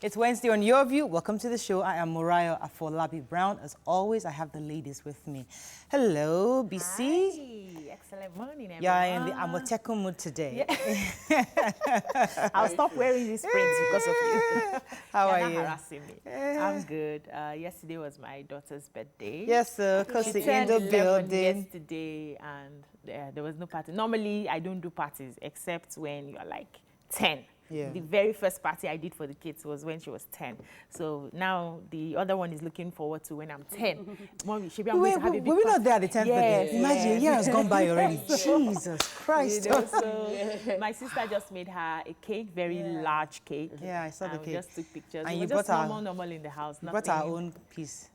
It's Wednesday on Your View. Welcome to the show. I am Mariah Afolabi Brown. As always, I have the ladies with me. Hello, BC. Hi. Excellent morning, everyone. Yeah, I'm in the Amoteko mood today. Yeah. I'll stop wearing these springs because of you. How You're are not you? harassing me. I'm good. Yesterday was my daughter's birthday. Yes, sir. Because She the turned indoor 11 building. yesterday, and there was no party. Normally, I don't do parties except when you're like 10. Yeah. The very first party I did for the kids was when she was 10. So now the other one is looking forward to when I'm 10. Mommy, she'll be going to have a big Were we not there at the 10th Yes, birthday? Imagine, a year has gone by already. Jesus Christ. You know, so my sister just made her a cake, very large cake. Yeah, I saw the And we cake. just took pictures. And It you was brought just normal in the house. You brought our own piece.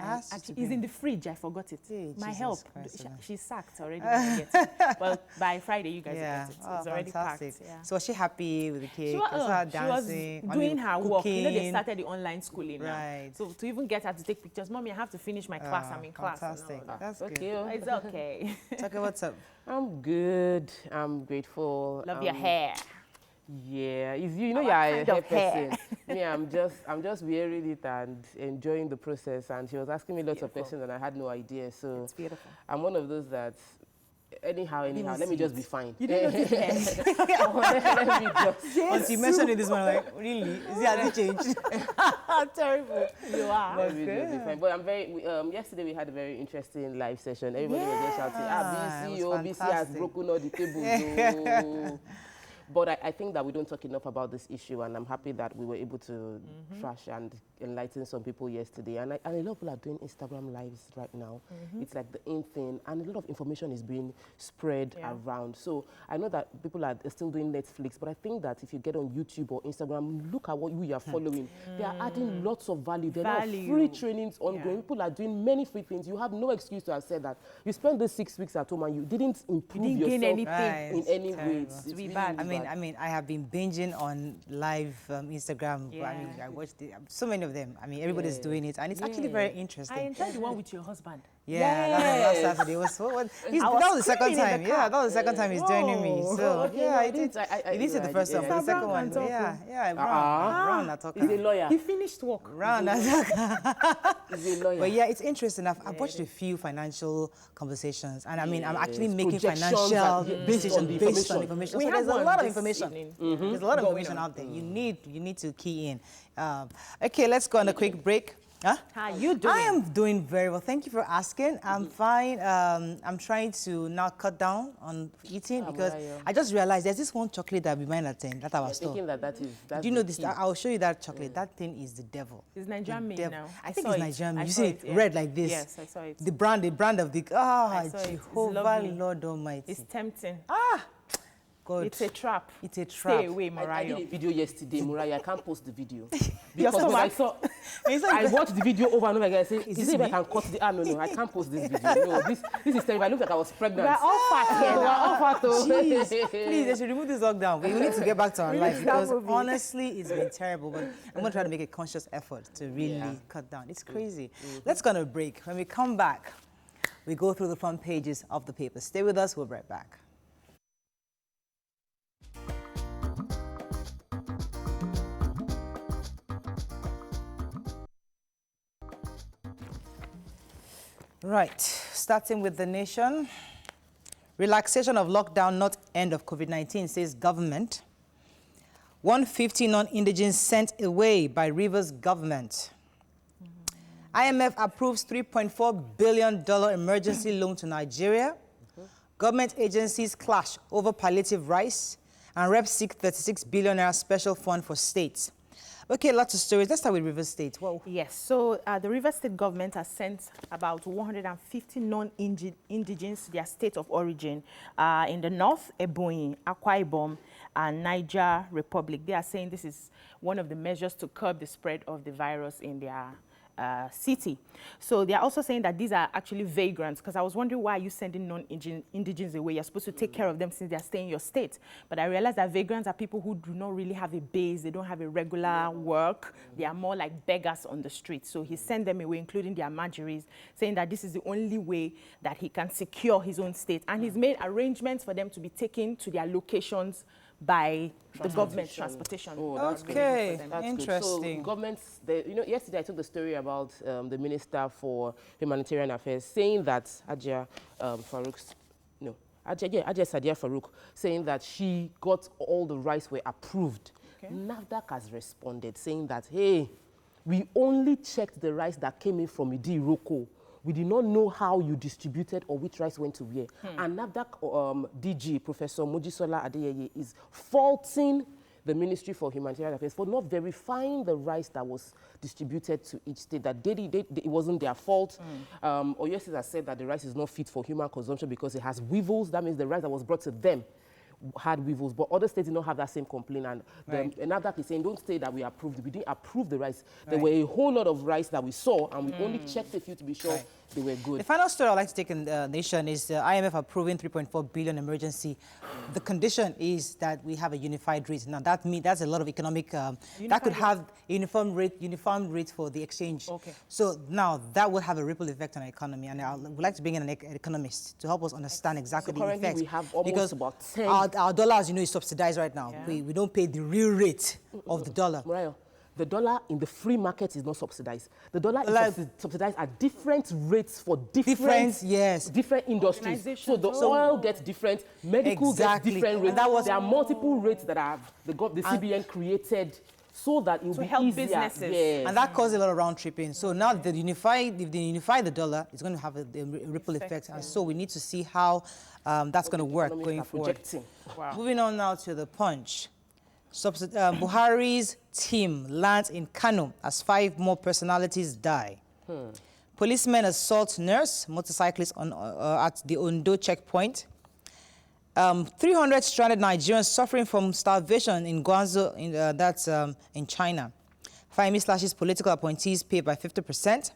Actually, it's in the fridge. I forgot it. Hey, my Jesus help. Christ, She's sacked already. When I get it. Well, by Friday, you guys will get it. It's already fantastic. packed. Yeah. So was she happy with the cake? She was, dancing? she was doing her work. You know, they cooking? started the online schooling now. Right. So to even get her to take pictures, Mommy, I have to finish my class. I'm in class. Fantastic. That's okay. good. It's okay. Okay, what's up? I'm good. I'm grateful. Love your hair. Yeah, you know What you're a kind hair of hair? person. Me, I'm just wearing it and enjoying the process. And she was asking me lots of questions, and I had no idea. So It's beautiful. I'm one of those that anyhow, let me just be fine. You didn't notice hair? Let me just. Once you mentioned it this morning, like, really? Is it has it changed? Terrible. You are. Let me just be fine. But I'm very. Yesterday we had a very interesting live session. Everybody was just shouting, it was BC has fantastic. broken all the tables. But I think that we don't talk enough about this issue, and I'm happy that we were able to trash and enlighten some people yesterday. And a lot of people are doing Instagram lives right now. It's like the in thing, and a lot of information is being spread around. So I know that people are still doing Netflix, but I think that if you get on YouTube or Instagram, look at what you are following. They are adding lots of value. There are free trainings ongoing. People are doing many free things. You have no excuse to have said that. You spent those 6 weeks at home and you didn't improve yourself gain anything. in any way. It's be really, bad. really I mean, I have been binging on live Instagram. I mean, I watched so many of them. I mean, everybody's doing it, and it's actually very interesting. I enjoyed the one with your husband. Yeah, that was last Saturday. That was the second time. Yeah, that was the second time he's joining me. So yeah, I did. You didn't say the first one, but the second one. Yeah, Brown. He's a lawyer. He finished work. Brown. He's a lawyer. But yeah, it's interesting. I've watched a few financial conversations, and I mean, I'm actually making Projections financial based decisions on based on information. We So have there's a one lot of this information. evening. There's a lot of information out there. You need to key in. Okay, let's go on a quick break. Huh? How you doing? I am doing very well. Thank you for asking. I'm fine. I'm trying to now cut down on eating because I just realized there's this one chocolate that we buy at 10 that I was Thinking told. that's Do you know this? I'll show you that chocolate. That thing is the devil. It's Nigerian made now. I think it's Nigerian made. You see it yeah. red like this. Yes, I saw it. The brand of the I saw it. It's Jehovah lovely. Lord Almighty. It's tempting. God. It's a trap. It's a trap. Stay away, I Mariah. did a video yesterday, Mariah. I can't post the video. Your Because when I stomach. saw, I watched the video over and over again. I said, is this it if me? I can cut the... no, I can't post this video. No, this is terrible. I look like I was pregnant. We're all fat here. We're all fat, though. Jeez. Please, they should remove this lockdown. We need to get back to our life need that because movie. honestly, it's been terrible. But I'm going to try to make a conscious effort to really cut down. It's crazy. Let's go on a break. When we come back, we go through the front pages of the paper. Stay with us. We'll be right back. Right, starting with the nation. Relaxation of lockdown, not end of COVID-19, says government. 150 non-indigents sent away by Rivers government. IMF approves $3.4 billion emergency loan to Nigeria. Government agencies clash over palliative rice. And reps seek 36 billion naira special fund for states. Okay, lots of stories. Let's start with Rivers State. Whoa. Yes, so the Rivers State government has sent about 150 non-indigents to their state of origin in the north, Ebonyi, Akwa Ibom, and Niger Republic. They are saying this is one of the measures to curb the spread of the virus in their city. So they are also saying that these are actually vagrants, because I was wondering, why are you sending non-indigents away? You're supposed to take care of them since they're staying in your state. But I realized that vagrants are people who do not really have a base. They don't have a regular work. They are more like beggars on the street. So he sent them away, including their margeries, saying that this is the only way that he can secure his own state. And he's made arrangements for them to be taken to their locations by the government transportation. Oh, that's Okay, good. That's interesting. Good. So governments, yesterday I took the story about the Minister for Humanitarian Affairs saying that Ajia Sadia Farouk, saying that she got all the rice were approved. Okay. NAFDAC has responded saying that, hey, we only checked the rice that came in from Idi Iroko. We did not know how you distributed or which rice went to where. And NAFDAC DG, Professor Mojisola Adeyeye, is faulting the Ministry for Humanitarian Affairs for not verifying the rice that was distributed to each state, that it wasn't their fault. Oyo State has said that the rice is not fit for human consumption because it has weevils. That means the rice that was brought to them had weevils, but other states did not have that same complaint. And NAFDAC is saying, don't say that we approved. We didn't approve the rice. There were a whole lot of rice that we saw, and we only checked a few to be sure they were good. The final story I'd like to take in the nation is the IMF approving 3.4 billion emergency. The condition is that we have a unified rate. Now that's a lot of economic, that could have a uniform rate for the exchange. Okay. So now that will have a ripple effect on our economy, and I would like to bring in an economist to help us understand exactly the effects. We have almost because about 10. Our dollar, as you know, is subsidized right now. Yeah. We don't pay the real rate of the dollar. Right. The dollar in the free market is not subsidized. The dollar is subsidized at different rates for different industries. So the oil gets different, medical gets different rates. There are multiple rates that the CBN created so that it will be help easier. Businesses. Yes. And that caused a lot of round tripping. So now if they unify the dollar, it's going to have a ripple effect. And so we need to see how that's going to work going forward. Wow. Moving on now to the Punch. Buhari's team lands in Kano as 5 more personalities die. Policemen assault nurse, motorcyclist at the Ondo checkpoint. 300 stranded Nigerians suffering from starvation in Guangzhou, in China. Fahimi slashes political appointees pay by 50%.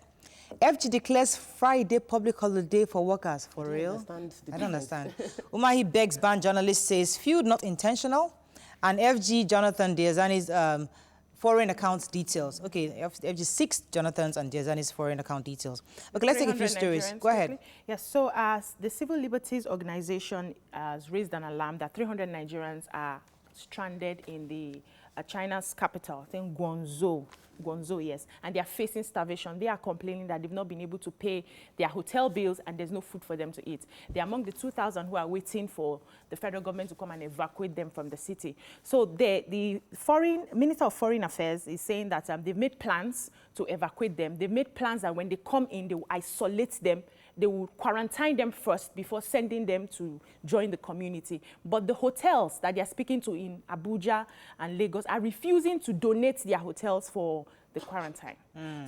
FG declares Friday public holiday for workers. For real? I don't understand. Umahi begs ban journalist, says feud not intentional. And FG Jonathan Diazani's foreign account details. Okay, FG 6 Jonathan's and Diazani's foreign account details. Okay, let's take a few stories. Go ahead. Yes, so as the Civil Liberties Organization has raised an alarm that 300 Nigerians are stranded in China's capital, I think Guangzhou, yes, and they are facing starvation. They are complaining that they've not been able to pay their hotel bills and there's no food for them to eat. They're among the 2,000 who are waiting for the federal government to come and evacuate them from the city. So the Minister of Foreign Affairs is saying that they've made plans to evacuate them. They've made plans that when they come in, they will isolate them. They will quarantine them first before sending them to join the community. But the hotels that they are speaking to in Abuja and Lagos are refusing to donate their hotels for the quarantine.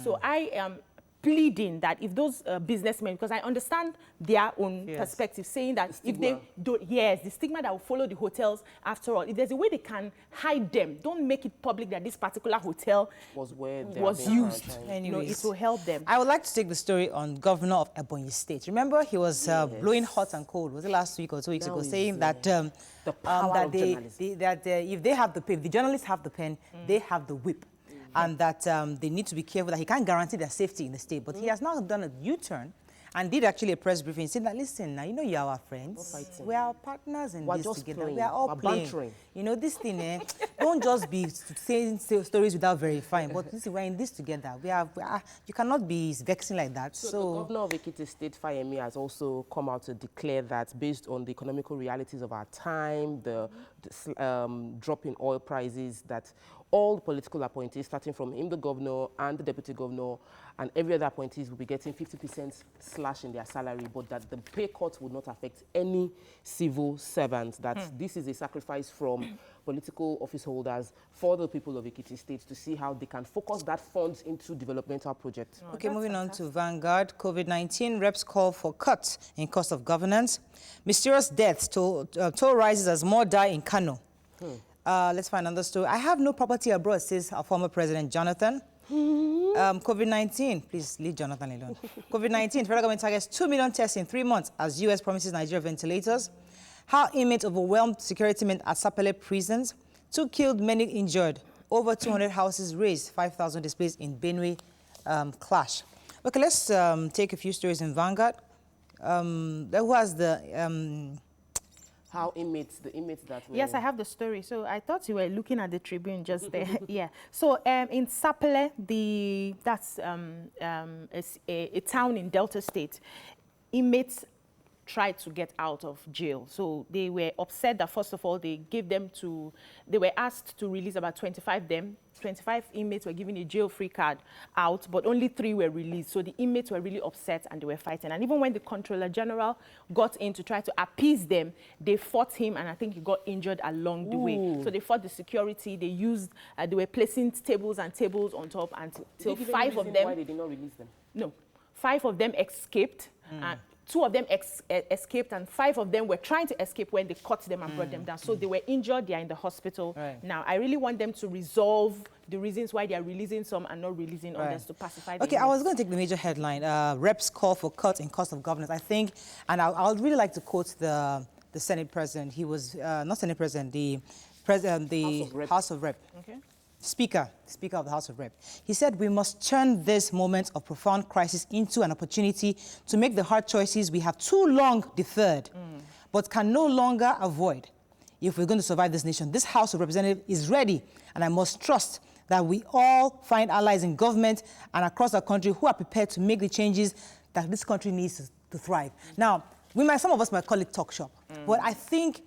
So I am pleading that if those businessmen, because I understand their own perspective, saying that if they don't, the stigma that will follow the hotels after all, if there's a way they can hide them, don't make it public that this particular hotel was used. Anyways, it will help them. I would like to take the story on Governor of Ebonyi State. Remember, he was blowing hot and cold. Was it last week or 2 weeks ago? Saying that the power of journalism. If they have the pen, the journalists have the pen, they have the whip. And that they need to be careful that he can't guarantee their safety in the state. But he has now done a U-turn and did actually a press briefing saying that, listen, now, you know you're our friends. We are partners in this together. We are all playing. Bantering. You know, this thing, don't just be saying stories without verifying. But listen, we're in this together. You cannot be vexing like that. So the governor of Ekiti State, Fayemi, has also come out to declare that based on the economical realities of our time, the drop in oil prices, that all the political appointees, starting from him, the governor, and the deputy governor, and every other appointees will be getting 50% slash in their salary, but that the pay cuts would not affect any civil servants, that this is a sacrifice from political office holders for the people of Ekiti State to see how they can focus that funds into developmental projects. Okay, moving on to Vanguard. COVID-19 reps call for cuts in cost of governance. Mysterious deaths, toll rises as more die in Kano. Let's find another story. I have no property abroad, says our former president, Jonathan. COVID-19, please leave Jonathan alone. COVID-19, federal government targets 2 million tests in 3 months as U.S. promises Nigeria ventilators. How inmates overwhelmed security men at Sapele prisons. 2 killed, many injured. Over 200 houses razed, 5,000 displaced in Benue clash. Okay, let's take a few stories in Vanguard. Who has the... how the inmates that were... Yes, I have the story. So I thought you were looking at the Tribune just there. Yeah. So in Sapele, that's a town in Delta State, inmates tried to get out of jail. So they were upset that, first of all, they were asked to release about 25 inmates were given a jail-free card out, but only 3 were released. So the inmates were really upset and they were fighting. And even when the Comptroller General got in to try to appease them, they fought him, and I think he got injured along the way. So they fought the security. They were placing tables and tables on top until 5 of them... Why they did not release them? No. 5 of them escaped. 2 of them escaped, and 5 of them were trying to escape when they caught them and brought them down. So they were injured. They are in the hospital. Right. Now, I really want them to resolve the reasons why they are releasing some and not releasing others to pacify the Okay, I was going to take the major headline. Reps call for cut in cost of governance. I think, and I would really like to quote the Senate President. He was, not Senate President, the House of Rep. Okay. Speaker of the House of Rep. He said, we must turn this moment of profound crisis into an opportunity to make the hard choices we have too long deferred, but can no longer avoid. If we're going to survive this nation, this House of Representatives is ready, and I must trust that we all find allies in government and across our country who are prepared to make the changes that this country needs to thrive. Now, some of us might call it talk shop, but I think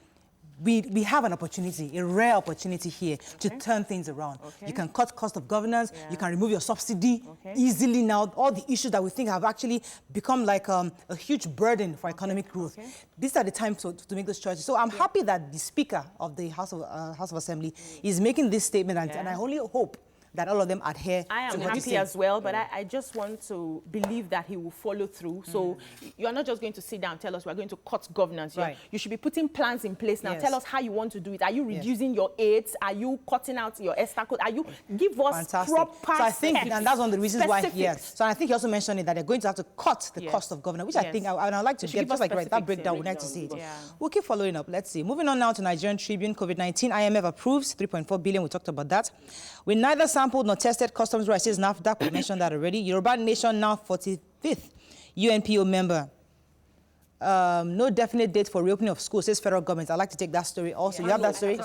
we have an opportunity, a rare opportunity here to turn things around. You can cut cost of governance, you can remove your subsidy easily now. All the issues that we think have actually become like a huge burden for economic growth. These are the time to make those choices. So I'm happy that the Speaker of the House of Assembly is making this statement, and I only hope that all of them adhere I am to what happy as well, but I just want to believe that he will follow through. So you're not just going to sit down and tell us we're going to cut governance. You should be putting plans in place now. Tell us how you want to do it. Are you reducing your aids? Are you cutting out your extra code? Are you give us proper So I think, and that's one of the reasons specifics. why, So I think he also mentioned that they're going to have to cut the cost of governance, which I think, and I'd like to get, just like that breakdown, we'd like to see it. We'll keep following up. Let's see. Moving on now to Nigerian Tribune, COVID-19, IMF approves 3.4 billion. We talked about that. We neither sampled nor tested customs rights, says NAFDAC. We mentioned that already. Yoruba Nation now 45th UNPO member. No definite date for reopening of schools, says federal government. I'd like to take that story also. You have that story?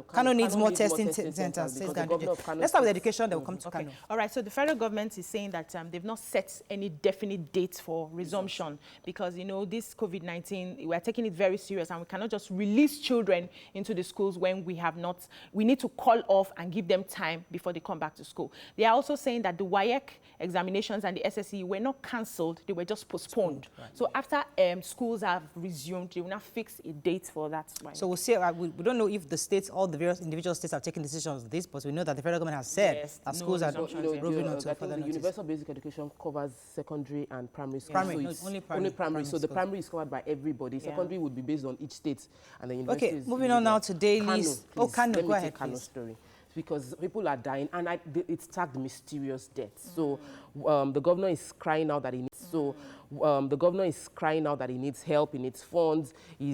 Kano needs more testing centers, says Gandhi. Let's start with education, then we'll come to Kano. All right, so the federal government is saying that they've not set any definite dates for resumption because, you know, this COVID-19, we're taking it very serious and we cannot just release children into the schools when we have not, we need to call off and give them time before they come back to school. They are also saying that the WAEC examinations and the SSE were not cancelled, they were just postponed. So after schools have resumed, they will now fix a date for that. So we'll see. We don't know if the states, all the various individual states have taken decisions on this, but we know that the federal government has said that schools are moving on to further notice. Universal basic education covers secondary and primary schools. Only primary. So the primary is covered by everybody. Secondary would be based on each state, and the university. Okay, moving on now to dailies. Kano, go ahead, Kano story. Because people are dying, and it's tagged mysterious deaths. So the governor is crying out that he needs. The governor is crying out that he needs help, he needs funds. He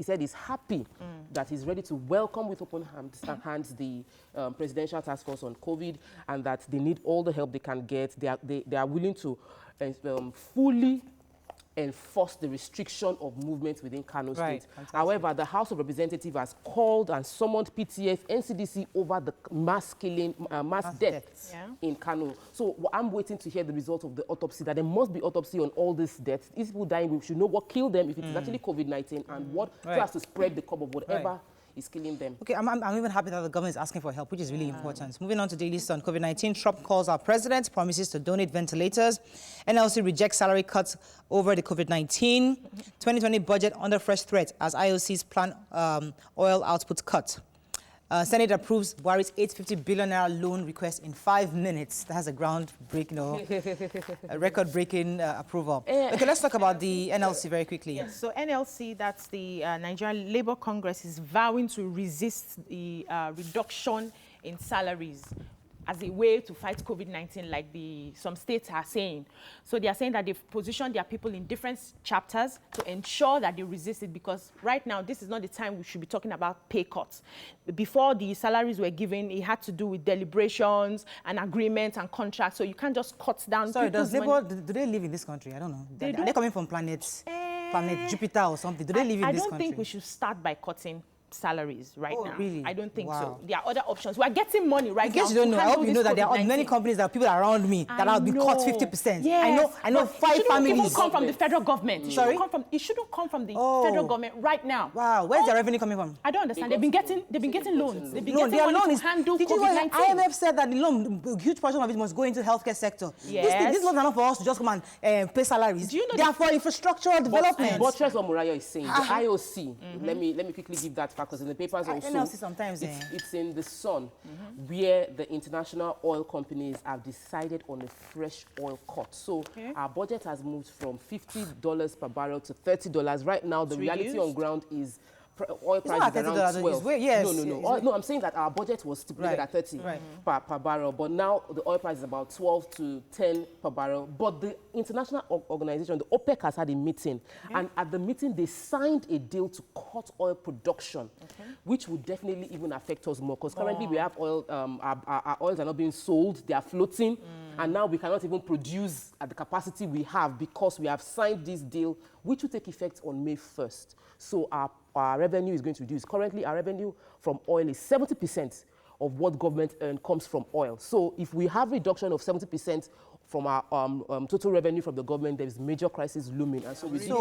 said he's happy that he's ready to welcome with open hands the presidential task force on COVID, and that they need all the help they can get. They are willing to fully enforce the restriction of movement within Kano State. However, the House of Representatives has called and summoned PTF, NCDC over the mass deaths in Kano. So I'm waiting to hear the result of the autopsy, that there must be autopsy on all these deaths. These people dying, we should know what killed them, if it is actually COVID-19, and what has to spread the cover of whatever is killing them. Okay, I'm even happy that the government is asking for help, which is really important. Moving on to daily list on COVID-19, Trump calls our president, promises to donate ventilators. NLC rejects salary cuts over the COVID-19. 2020 budget under fresh threat as IOC's plan oil output cut. Senate approves Buhari's $850 billion loan request in 5 minutes. That has a groundbreaking, a record-breaking approval. Okay, let's talk about the NLC very quickly. Yes, so NLC, that's the Nigerian Labour Congress, is vowing to resist the reduction in salaries as a way to fight COVID-19, like some states are saying. So they are saying that they've positioned their people in different chapters to ensure that they resist it, because right now, this is not the time we should be talking about pay cuts. Before the salaries were given, it had to do with deliberations and agreements and contracts, so you can't just cut down. Sorry, does Labour, do they live in this country? I don't know. Are they coming from planets? planet Jupiter or something? Do they live in this country? I don't think we should start by cutting salaries right now. Really? I don't think Wow. so. There are other options. We are getting money right In now. case you don't know, I hope you know that there are COVID-19. many companies that people around me that have been cut 50%. Yes, I know 5 families. It shouldn't come from the federal government. Sorry? It shouldn't come from the federal government right now. Wow, where's the revenue coming from? I don't understand. They've been getting loans. They've been No, getting their money loan to is handle Did you know COVID-19. IMF said that the loan, a huge portion of it must go into healthcare sector. Yes. These loans are not for us to just come and pay salaries. Do you know they are for infrastructural development. But what Murayo is saying, the IOC, let me quickly give that fact, because in the papers also, sometimes it's in the Sun, where the international oil companies have decided on a fresh oil cut. So our budget has moved from $50 per barrel to $30. Right now, the reality on ground is oil price is around 12. No, I'm saying that our budget was stipulated at 30 per barrel, but now the oil price is about 12 to 10 per barrel. But the international organization, the OPEC, has had a meeting, and at the meeting they signed a deal to cut oil production, which would definitely even affect us more, because currently we have oil, our oils are not being sold, they are floating, and now we cannot even produce at the capacity we have because we have signed this deal, which will take effect on May 1st. So our revenue is going to reduce. Currently, our revenue from oil is 70% of what government earns comes from oil. So if we have reduction of 70% from our total revenue from the government, there is major crisis looming. And so before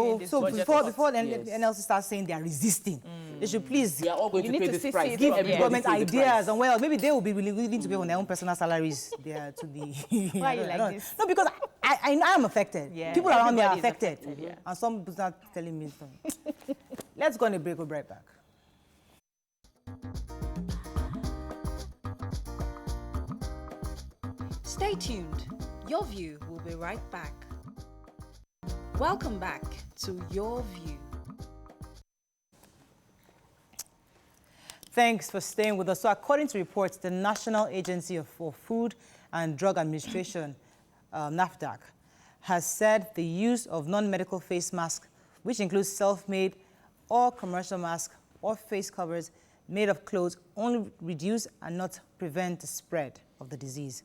the NLC starts saying they are resisting, they should please. They are all going to pay this price. Give government ideas on well, maybe they will be willing to pay on their own personal salaries there to the. Why are you like this? No, because I am affected. Yeah. People around me are affected. Yeah. And some people start telling me something. Let's go on a break. We'll be right back. Stay tuned. Your View will be right back. Welcome back to Your View. Thanks for staying with us. So according to reports, the National Agency for Food and Drug Administration, NAFDAC, has said the use of non-medical face masks, which includes self-made or commercial masks or face covers made of clothes, only reduce and not prevent the spread of the disease.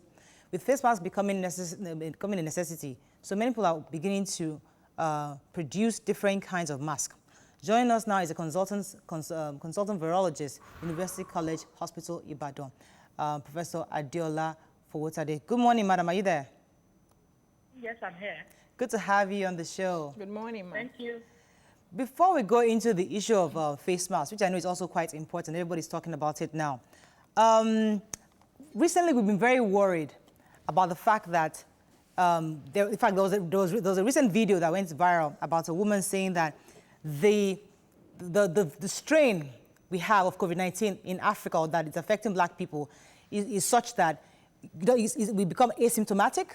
With face masks becoming a necessity, so many people are beginning to produce different kinds of masks. Joining us now is a consultant virologist, University College Hospital, Ibadan, Professor Adiola Fowotade. Good morning, madam. Are you there? Yes, I'm here. Good to have you on the show. Good morning, ma'am. Thank you. Before we go into the issue of face masks, which I know is also quite important, everybody's talking about it now. Recently, we've been very worried about the fact that, there was a recent video that went viral about a woman saying that the strain we have of COVID-19 in Africa, or that it's affecting black people, is such that we become asymptomatic.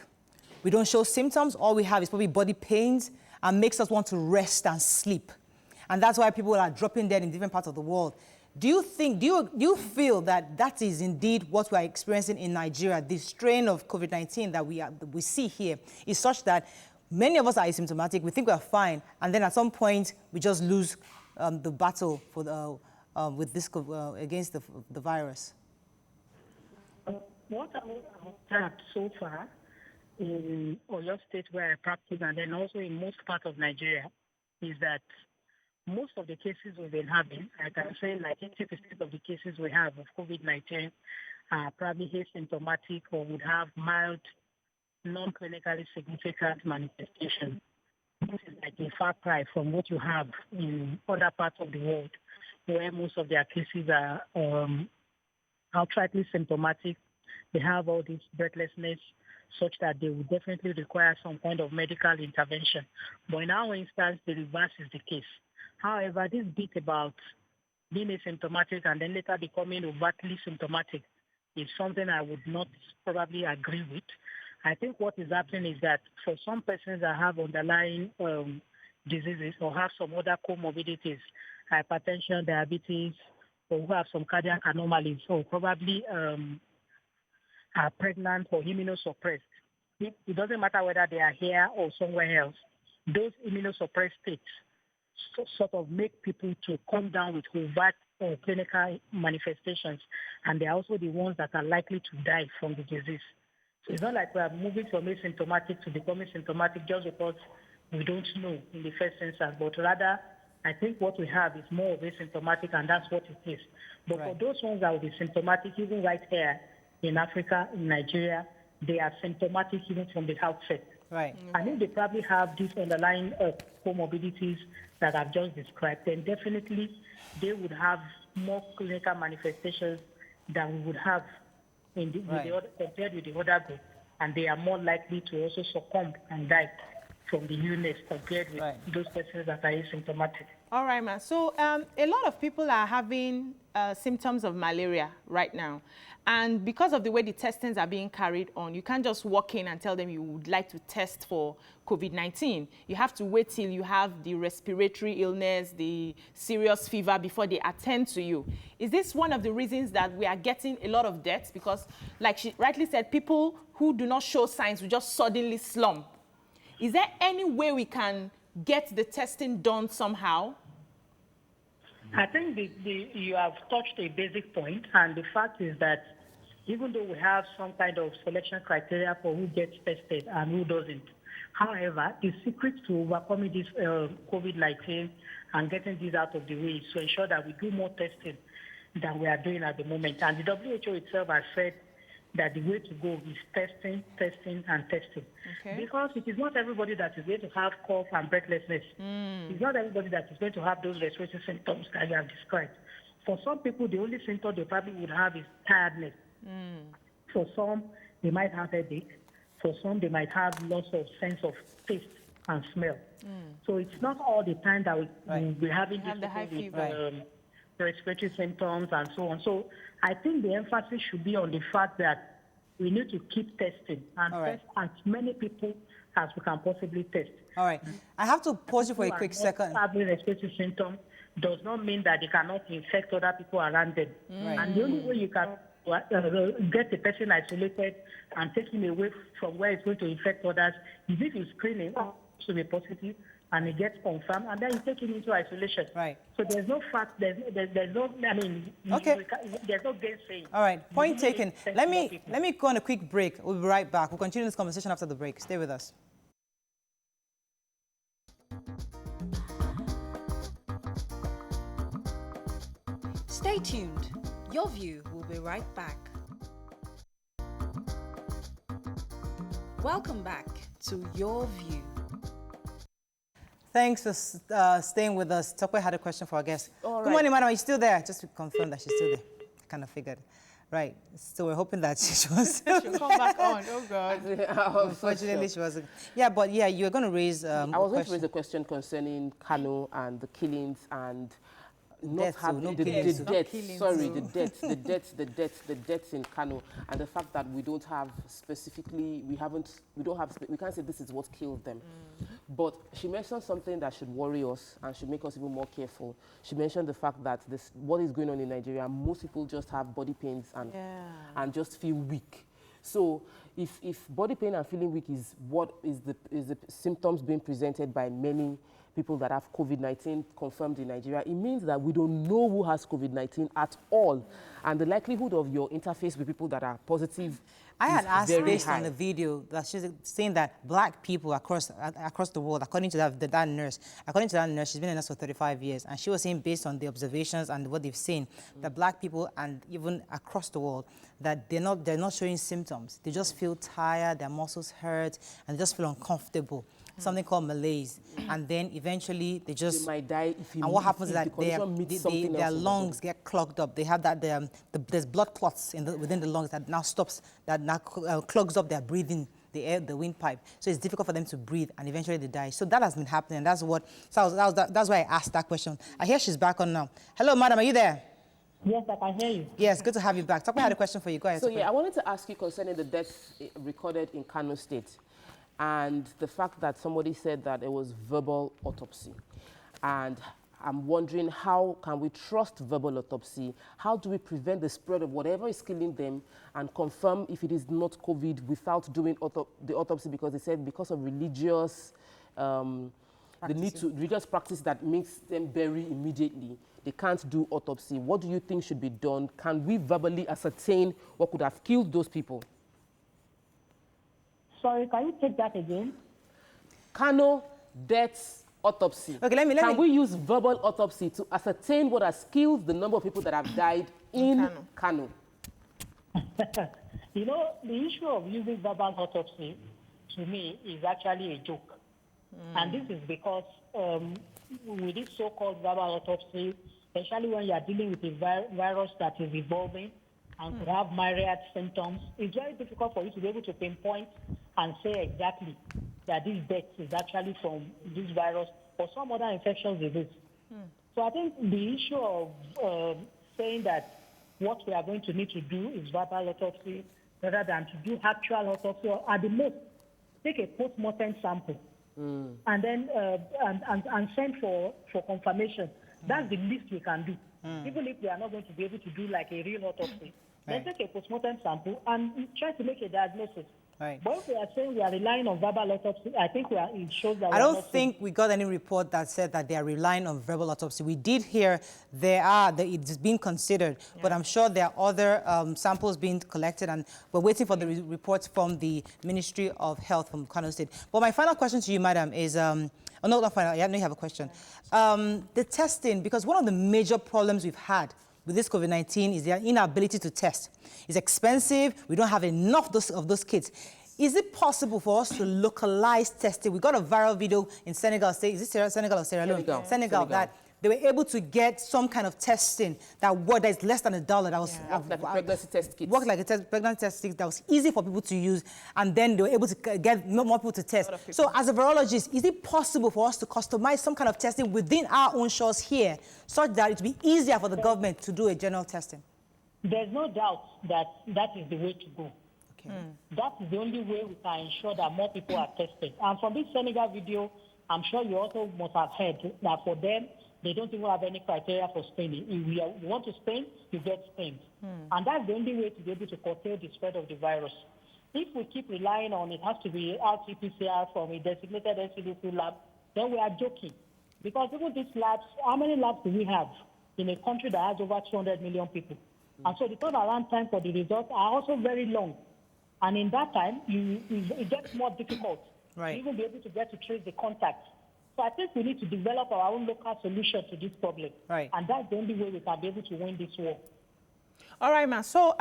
We don't show symptoms. All we have is probably body pains and makes us want to rest and sleep. And that's why people are dropping dead in different parts of the world. Do you feel that that is indeed what we are experiencing in Nigeria? The strain of COVID-19 that we see here is such that many of us are asymptomatic. We think we are fine, and then at some point we just lose the battle for with this against the virus. What I have so far in Oyo State, where I practice, and then also in most parts of Nigeria, is that most of the cases we've been having, I can say like 80% of the cases we have of COVID-19 are probably asymptomatic or would have mild, non-clinically significant manifestation. This is like a far cry from what you have in other parts of the world, where most of their cases are outrightly symptomatic. They have all this breathlessness, such that they would definitely require some kind of medical intervention. But in our instance, the reverse is the case. However, this bit about being asymptomatic and then later becoming overtly symptomatic is something I would not probably agree with. I think what is happening is that for some persons that have underlying diseases or have some other comorbidities, hypertension, diabetes, or who have some cardiac anomalies, or probably are pregnant or immunosuppressed, it doesn't matter whether they are here or somewhere else, those immunosuppressed states sort of make people to come down with overt or clinical manifestations, and they're also the ones that are likely to die from the disease. So it's not like we are moving from asymptomatic to becoming symptomatic just because we don't know in the first instance, but rather I think what we have is more of asymptomatic, and that's what it is. But for those ones that will be symptomatic, even right here in Africa, in Nigeria, they are symptomatic even from the outset. Right. I think they probably have these underlying comorbidities that I've just described, then definitely they would have more clinical manifestations than we would have in compared with the other group, and they are more likely to also succumb and die from the illness compared with those persons that are asymptomatic. All right, ma. So a lot of people are having symptoms of malaria right now. And because of the way the testings are being carried on, you can't just walk in and tell them you would like to test for COVID-19. You have to wait till you have the respiratory illness, the serious fever before they attend to you. Is this one of the reasons that we are getting a lot of deaths? Because, like she rightly said, people who do not show signs will just suddenly slump. Is there any way we can get the testing done somehow? I think you have touched a basic point, and the fact is that even though we have some kind of selection criteria for who gets tested and who doesn't, however, the secret to overcoming this COVID-19 and getting this out of the way is to ensure that we do more testing than we are doing at the moment. And the WHO itself has said that the way to go is testing, testing, and testing. Okay. Because it is not everybody that is going to have cough and breathlessness. It's not everybody that is going to have those respiratory symptoms that you have described. For some people, the only symptom they probably would have is tiredness. For some, they might have headache. For some, they might have loss of sense of taste and smell. So it's not all the time that we're having difficulty with respiratory symptoms and so on. So I think the emphasis should be on the fact that we need to keep testing and test as many people as we can possibly test. All right. I have to pause you for a quick second. Having respiratory symptoms does not mean that they cannot infect other people around them. And the only way you can get the person isolated and take him away from where it's going to infect others is if you screen him to be positive and it gets confirmed, and then you take him into isolation. Right. So there's no fact, there's no, I mean, there's no gainsaying. All right, point taken. Let me go on a quick break. We'll be right back. We'll continue this conversation after the break. Stay with us. Stay tuned. Your View will be right back. Welcome back to Your View. Thanks for staying with us. Tokwe had a question for our guest. Good morning, madam. Are you still there? Just to confirm that she's still there. I kind of figured. Right. So we're hoping that she was. She'll come back on. Oh, God. Unfortunately, she wasn't. Yeah, but yeah, you were going to raise I was going to raise a question concerning Kano and the killings and not having the deaths in Kano, and the fact that we don't have specifically, we can't say this is what killed them. But she mentioned something that should worry us and should make us even more careful. She mentioned the fact that what is going on in Nigeria, most people just have body pains and just feel weak. So if body pain and feeling weak is what is the symptoms being presented by many people that have COVID-19 confirmed in Nigeria, it means that we don't know who has COVID-19 at all. And the likelihood of your interface with people that are positive I had asked based on the video that she's saying that black people across the world, according to that nurse, she's been a nurse for 35 years, and she was saying based on the observations and what they've seen, that black people and even across the world, that they're not showing symptoms. They just feel tired, their muscles hurt, and they just feel uncomfortable. Something called malaise, and then eventually they might die. And what happens is that their lungs get clogged up. They have that there's blood clots within the lungs that now clogs up their breathing, the windpipe. So it's difficult for them to breathe, and eventually they die. So that has been happening. That's why I asked that question. I hear she's back on now. Hello, madam, are you there? Yes, I can hear you. Yes, good to have you back. Tokwe had a question for you. Go ahead. So yeah, I wanted to ask you concerning the deaths recorded in Kano State. And the fact that somebody said that it was verbal autopsy. And I'm wondering, how can we trust verbal autopsy? How do we prevent the spread of whatever is killing them and confirm if it is not COVID without doing the autopsy? Because they said because of religious, religious practice that makes them bury immediately, they can't do autopsy. What do you think should be done? Can we verbally ascertain what could have killed those people? Sorry, can you take that again? Kano death autopsy. Okay, let Can me we use verbal autopsy to ascertain what has killed the number of people that have died in Kano? You know, the issue of using verbal autopsy, to me, is actually a joke. And this is because with this so-called verbal autopsy, especially when you are dealing with a virus that is evolving and could have myriad symptoms, it's very difficult for you to be able to pinpoint and say exactly that this death is actually from this virus or some other infectious disease. So I think the issue of saying that what we are going to need to do is verbal autopsy rather than to do actual autopsy, or at the most, take a post-mortem sample and then and send for confirmation. That's the least we can do. Even if we are not going to be able to do like a real autopsy, then take a post-mortem sample and try to make a diagnosis. Right. But if we are saying we are relying on verbal autopsy, I think it shows that I don't think we got any report that said that they are relying on verbal autopsy. We did hear it's being considered, but I'm sure there are other samples being collected, and we're waiting for the reports from the Ministry of Health from Kano State. But my final question to you, madam, is, no, not final, I know you have a question. The testing, because one of the major problems we've had with this COVID-19 is their inability to test. It's expensive. We don't have enough of those kits. Is it possible for us to localize testing? We got a viral video in Senegal. Is it Senegal or Sierra Leone? Senegal. That they were able to get some kind of testing that is less than $1. That was like a pregnancy test kit. Worked like a pregnancy test kit that was easy for people to use, and then they were able to get more people to test. So as a virologist, is it possible for us to customize some kind of testing within our own shores here, such that it will be easier for the government to do a general testing? There's no doubt that that is the way to go. Okay. That is the only way we can ensure that more people are tested. And from this Senegal video, I'm sure you also must have heard that for them, they don't even have any criteria for screening. If you want to screen, you get screened. And that's the only way to be able to curtail the spread of the virus. If we keep relying on it has to be RT-PCR from a designated NCDC lab, then we are joking. Because even these labs, how many labs do we have in a country that has over 200 million people? And so the turnaround time for the results are also very long. And in that time, it gets more difficult to even be able to get to trace the contact. So I think we need to develop our own local solution to this problem. And that's the only way we can be able to win this war. All right, ma. So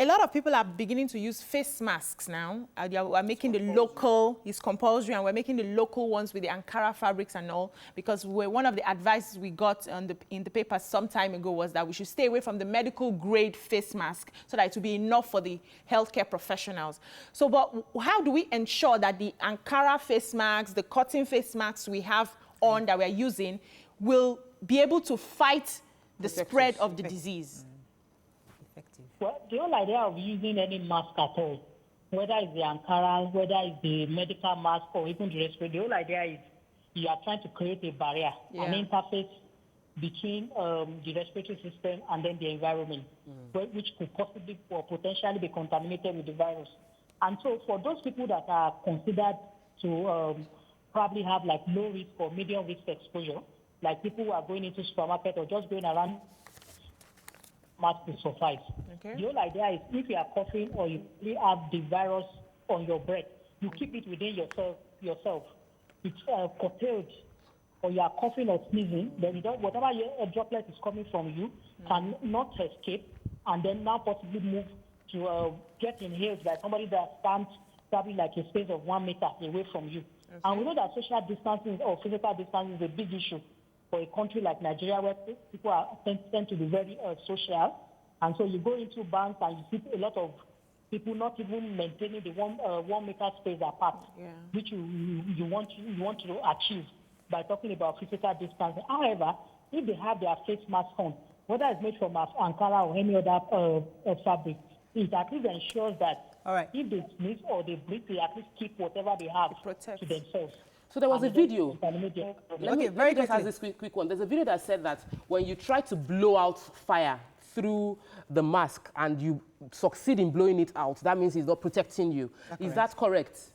a lot of people are beginning to use face masks now. We're making the local, it's compulsory, and we're making the local ones with the Ankara fabrics and all, because one of the advices we got in the paper some time ago was that we should stay away from the medical grade face mask so that it will be enough for the healthcare professionals. So, but how do we ensure that the Ankara face masks, the cotton face masks we have on that we're using will be able to fight the spread of the disease? Well, the whole idea of using any mask at all, whether it's the Ankara, whether it's the medical mask, or even the respirator, the whole idea is you are trying to create a barrier, an interface between the respiratory system and then the environment, which could possibly or potentially be contaminated with the virus. And so for those people that are considered to probably have like low risk or medium risk exposure, like people who are going into supermarket or just going around, mask will suffice. The whole idea is if you are coughing or you really have the virus on your breath, you keep it within yourself. It's curtailed, or you are coughing or sneezing, then whatever your droplet is coming from you cannot escape and then now possibly move to get inhaled by somebody that stands probably like a space of 1 meter away from you. And we know that social distancing or physical distancing is a big issue for a country like Nigeria, where people tend to be very social. And so you go into banks and you see a lot of people not even maintaining the 1 meter space apart, which you want to achieve by talking about physical distancing. However, if they have their face mask on, whether it's made from Ankara or any other fabric, it at least ensures that if they sneeze or they breathe, they at least keep whatever they have to themselves. So there was a video. Let me just ask this quick one. There's a video that said that when you try to blow out fire through the mask and you succeed in blowing it out, that means it's not protecting you. Is that correct?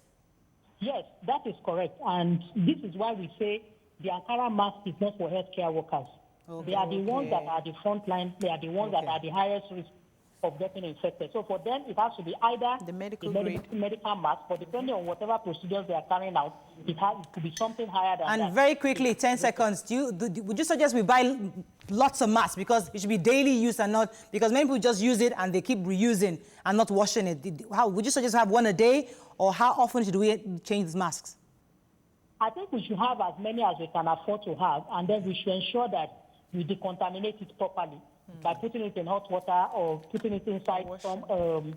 Yes, that is correct. And this is why we say the Ankara mask is not for healthcare workers. They are the ones that are the front line. They are the ones that are the highest risk of getting infected. So for them, it has to be either The medical a grade. medical mask, but depending on whatever procedures they are carrying out, it could be something higher than that. And very quickly, 10 seconds, would you suggest we buy lots of masks because it should be daily use and not, because many people just use it and they keep reusing and not washing it. How would you suggest have one a day, or how often should we change these masks? I think we should have as many as we can afford to have, and then we should ensure that we decontaminate it properly by putting it in hot water or putting it inside some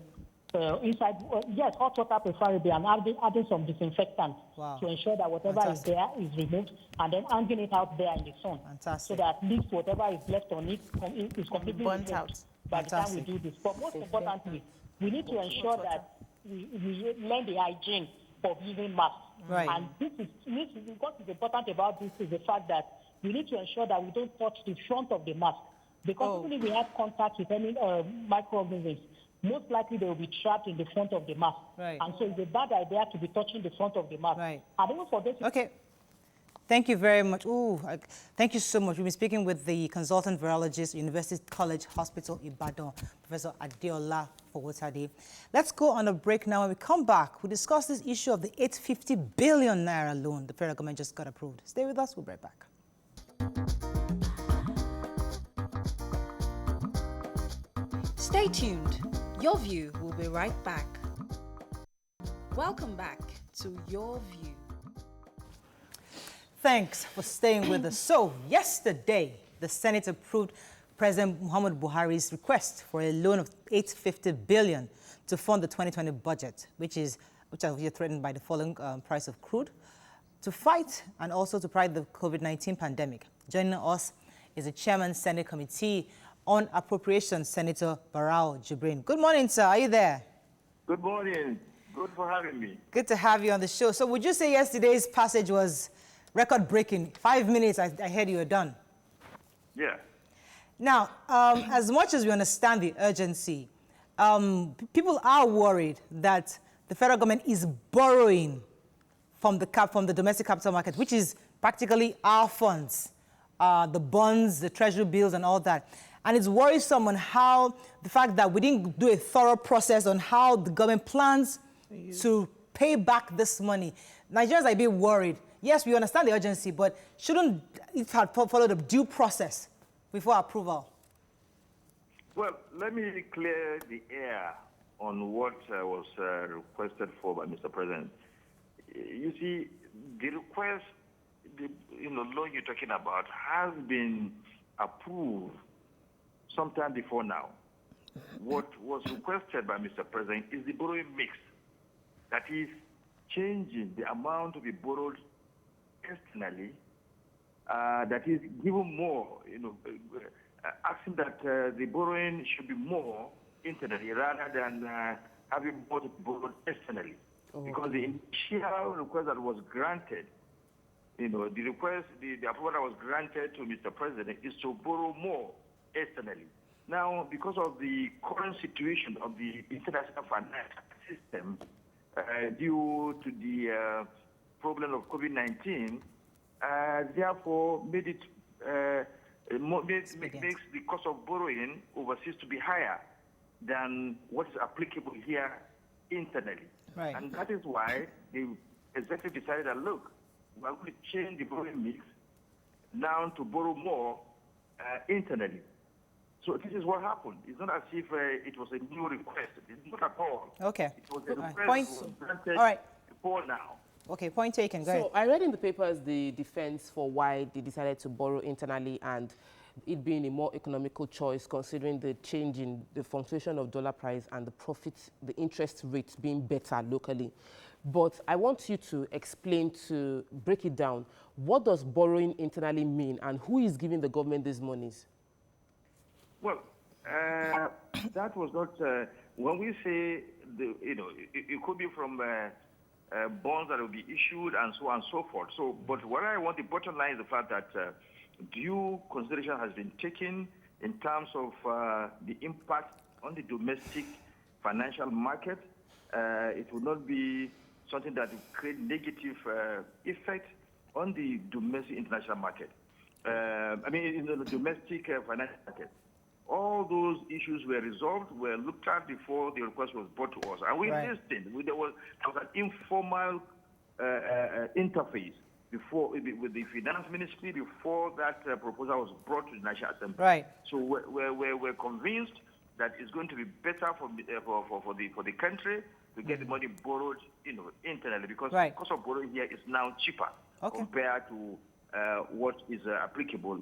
yes, hot water preferably, and adding some disinfectant to ensure that whatever is there is removed, and then hanging it out there in the sun. So that at least whatever is left on it is completely burnt out by the time we do this. But most importantly, we need to ensure that we learn the hygiene of using masks. Right. And what is important about this is the fact that we need to ensure that we don't touch the front of the mask. Because even if we have contact with any microorganisms, most likely they will be trapped in the front of the mask. Right. And so it's a bad idea to be touching the front of the mask. Right. And even for this. Okay. Thank you very much. Thank you so much. We've been speaking with the consultant virologist, University College Hospital, Ibadan, Professor Adeola Fowotade. Let's go on a break now. When we come back, we'll discuss this issue of the 850 billion naira loan the federal government just got approved. Stay with us. We'll be right back. Stay tuned. Your View will be right back. Welcome back to Your View. Thanks for staying with us. So, yesterday, the Senate approved President Muhammadu Buhari's request for a loan of 850 billion to fund the 2020 budget, which is threatened by the falling price of crude, to fight and also to fight the COVID-19 pandemic. Joining us is the Chairman Senate Committee on Appropriations, Senator Barao Jibrin. Good morning, sir. Are you there? Good morning. Good for having me. Good to have you on the show. So would you say yesterday's passage was record-breaking? 5 minutes, I heard you were done. Yeah. Now, as much as we understand the urgency, people are worried that the federal government is borrowing from the domestic capital market, which is practically our funds, the bonds, the treasury bills, and all that. And it's worrisome on how the fact that we didn't do a thorough process on how the government plans to pay back this money. Nigerians are a bit worried. Yes, we understand the urgency, but shouldn't it have followed a due process before approval? Well, let me clear the air on what was requested for by Mr. President. You see, the request, the loan you're talking about has been approved sometime before now. What was requested by Mr. President is the borrowing mix. That is, changing the amount to be borrowed externally, that is given more, asking that the borrowing should be more internally rather than having more to be borrowed externally. Because the initial request that was granted, the approval that was granted to Mr. President is to borrow more externally. Now, because of the current situation of the international financial system, due to the problem of COVID-19, therefore makes the cost of borrowing overseas to be higher than what is applicable here internally. Right. And that is why the executive decided that, look, we're going to change the borrowing mix down to borrow more internally. So this is what happened. It's not as if it was a new request. It's not at all. Okay. It was a request that was granted all right. before now. Okay, point taken. Go ahead. So I read in the papers the defense for why they decided to borrow internally and it being a more economical choice considering the change in the fluctuation of dollar price and the profits, the interest rates being better locally. But I want you to explain, to break it down. What does borrowing internally mean and who is giving the government these monies? Well, that was not, when we say, it could be from bonds that will be issued and so on and so forth. So, but what I want, the bottom line is the fact that due consideration has been taken in terms of the impact on the domestic financial market. It will not be something that will create negative effect on the domestic international market. In the domestic financial market. all those issues were resolved, were looked at before the request was brought to us. And we listened. There was an informal interface before with the finance ministry before that proposal was brought to the National Assembly. Right. So we're convinced that it's going to be better for the country to get the money borrowed, internally, because the cost of borrowing here is now cheaper compared to what is applicable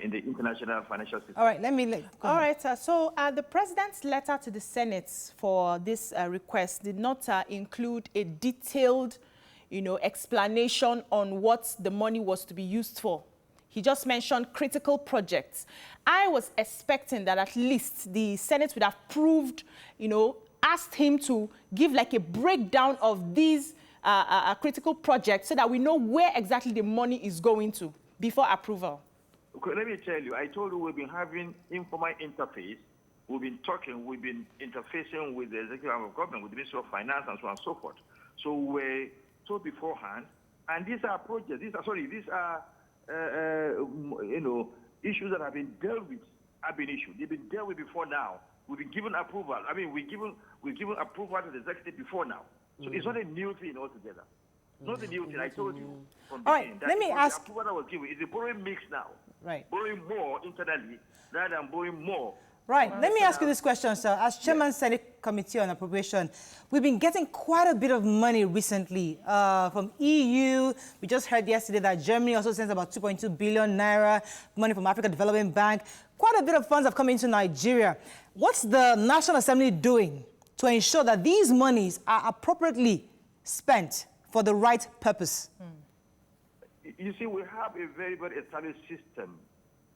in the international financial system. All right, All right, so the president's letter to the Senate for this request did not include a detailed, explanation on what the money was to be used for. He just mentioned critical projects. I was expecting that at least the Senate would have proved, asked him to give like a breakdown of these critical projects so that we know where exactly the money is going to before approval. Okay, let me tell you, I told you we've been having informal interface. We've been talking, we've been interfacing with the executive arm of government, with the Ministry of Finance and so on and so forth. So we told beforehand, and these are projects, these are issues that have been dealt with, have been issued. They've been dealt with before now. We've been given approval. I mean, we've given approval to the executive before now. So it's not a new thing altogether. Not a new thing. I told you from the beginning. Let me ask. The approval I was given is a borrowing mix now. Right. Borrowing more internally rather than borrowing more. Right. Let me ask you this question, sir. As Chairman Senate Committee on Appropriation, we've been getting quite a bit of money recently from EU. We just heard yesterday that Germany also sends about 2.2 billion naira, money from Africa Development Bank. Quite a bit of funds have come into Nigeria. What's the National Assembly doing to ensure that these monies are appropriately spent for the right purpose? You see, we have a very, very established system,